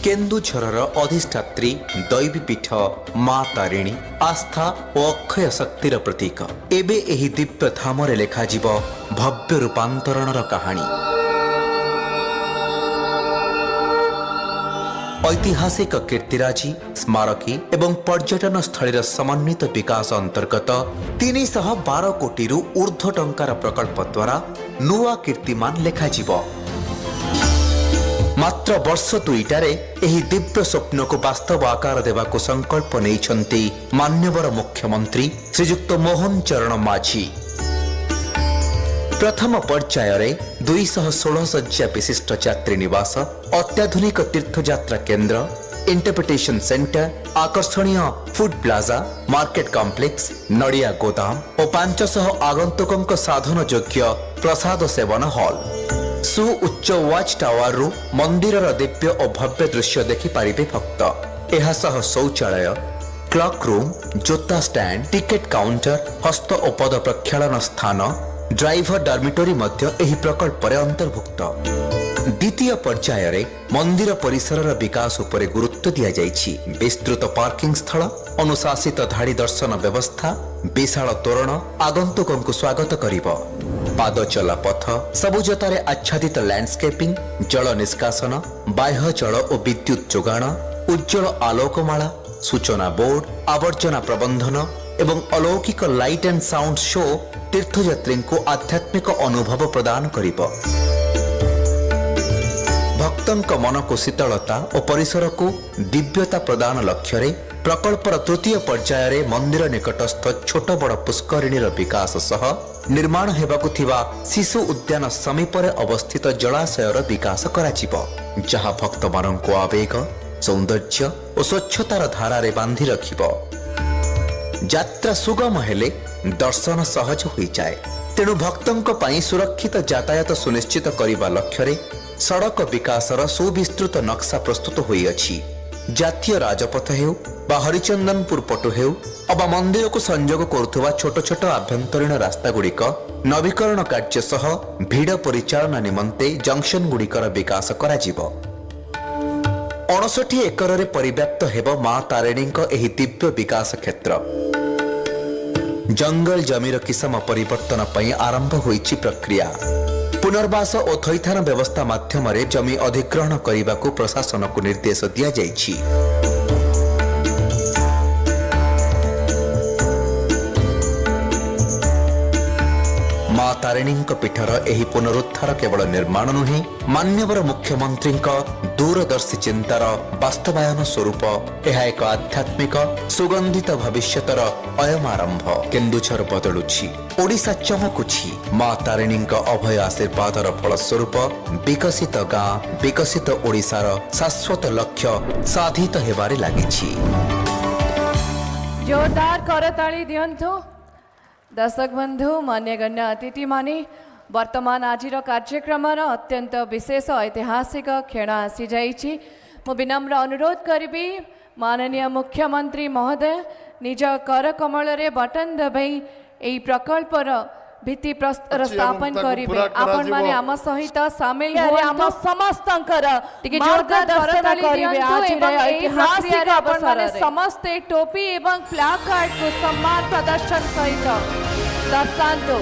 केन्दुझरर अधिष्ठात्री दैवीपीठ माँ तारिणी आस्था और अक्षय शक्तिर प्रतीक एबे एही दिव्य धामरे लेखाजिब भव्य रूपांतरणर कहानी। ऐतिहासिक कीर्तिराजी स्मारकी एवं पर्यटन स्थलीर समन्वित विकास अंतर्गत 312 कोटी ऊर्ध्व टंकार प्रकल्प द्वारा नुआ कीर्तिमान लेखाजिब। मात्र वर्ष दुईटारे एही दिव्य स्वप्न को वास्तव आकार देवाको संकल्प नेइछन्ति मान्यवर मुख्यमंत्री श्रीजुक्त मोहन चरण माझी। प्रथम पर्याय 216 शଯ୍या विशिष्ट यात्री निवास, अत्याधुनिक तीर्थयात्रा केन्द्र, इंटरप्रिटेशन सेंटर, आकर्षणीय फूड प्लाजा, मार्केट कॉम्प्लेक्स, नड़िया गोदाम और 500 आगंतुकों साधन योग्य प्रसाद सेवन हॉल, सु उच्च वाच टावर रु मंदिरर दिव्य और भव्य दृश्य देखि पारिबे भक्त। एहा सह शौचालय, क्लॉक रूम, जोता स्टैंड, टिकेट काउंटर, हस्त और पद प्रक्षालन स्थान, ड्राइवर डॉर्मिटरी मध्य एही प्रकल्प रे अंतर्भुक्त। द्वितीय पर्याय मंदिर परिसर विकास उपरे गुरुत्व दिया जाइछि। विस्तृत पार्किंग स्थल, अनुशासित धाड़ी दर्शन व्यवस्था, विशाल तोरण आगंतुकों को स्वागत करिब। पाद चला पथ, सबुजतारे आच्छादित लैंडस्केपिंग, जल निष्कासन, बाह्य जल और विद्युत जोगाण, उज्जवल आलोकमाला, सूचना बोर्ड, आवर्जना प्रबंधन एवं अलौकिक लाइट एंड साउंड शो तीर्थयात्री को आध्यात्मिक अनुभव प्रदान करिब। भक्तों मन को शीतलता और परिसर को दिव्यता प्रदान लक्ष्य रे प्रकल्पर तृतीय पर्याय मंदिर निकटस्थ छोट बड़ पुष्करिणी विकास सह निर्माण हेबाकु थिबा शिशु उद्यान समीपरे अवस्थित जलाशयर विकास कराजिब, जहाँ भक्त मानक आवेग, सौंदर्य और स्वच्छतार धारा रे बांधि रखिब। यात्रा सुगम हेले दर्शन सहज हो जाए, तेणु भक्तों पई सुरक्षित यातायात सुनिश्चित करने लक्ष्य रे सड़क विकासर सुविस्तृत नक्शा प्रस्तुत होई अछि। जातीय राजपथ हेउ बा हरिचंदनपुर पटु हेउ अबा मंदिर को संयोग करुवा छोट छोट आभ्यंतरीण रास्ता गुड़िक नवीकरण कार्य सह भिड़ परिचालना निमंते जंक्शन गुड़िकर विकास कराजिब। 59 एकर रे परिव्याप्त हेब मां तारिणी एही दिव्य विकास क्षेत्र। जंगल जमीर किसम परिवर्तन पई आरंभ होईछि प्रक्रिया। पुनर्वास और थैथान व्यवस्था माध्यम जमी अधिग्रहण करने को प्रशासन को निर्देश दिया जाइछि। मां तारिणी पीठर एही पुनरुद्धार केवल निर्माण नुहे, मान्यवर मुख्यमंत्री दूरदर्शी चिंतार वास्तवायन स्वरूप यह एक आध्यात्मिक सुगंधित भविष्यतर अयम आरंभ। केन्दुझर बदलुछि, ओडिशा चमकुछि। मां तारिणी अभय आशीर्वादर फलस्वरूप विकसित गाँ, विकसित ओडिशार शाश्वत लक्ष्य साधित हेबारे लागिछि। जोरदार करताली दियंतु। दर्शक बंधु, मान्यगण्य अतिथि माने, वर्तमान आज कार्यक्रम अत्यंत विशेष ऐतिहासिक क्षण आसी जाइछि। मु विनम्र अनुरोध करिबी माननीय मुख्यमंत्री महोदय निज कर कमल रे बटन दबाई एई प्रकल्पर भित्ति प्रस्तर स्थापन करिबे। आपण माने आम सहित शामिल हो, आम समस्तंकर टिके जोरदार करताली करिबे। आज ऐतिहासिक अवसर रे समस्त टोपी एवं फ्लैग कार्ड को सम्मान प्रदर्शन सहित दर्शांतो।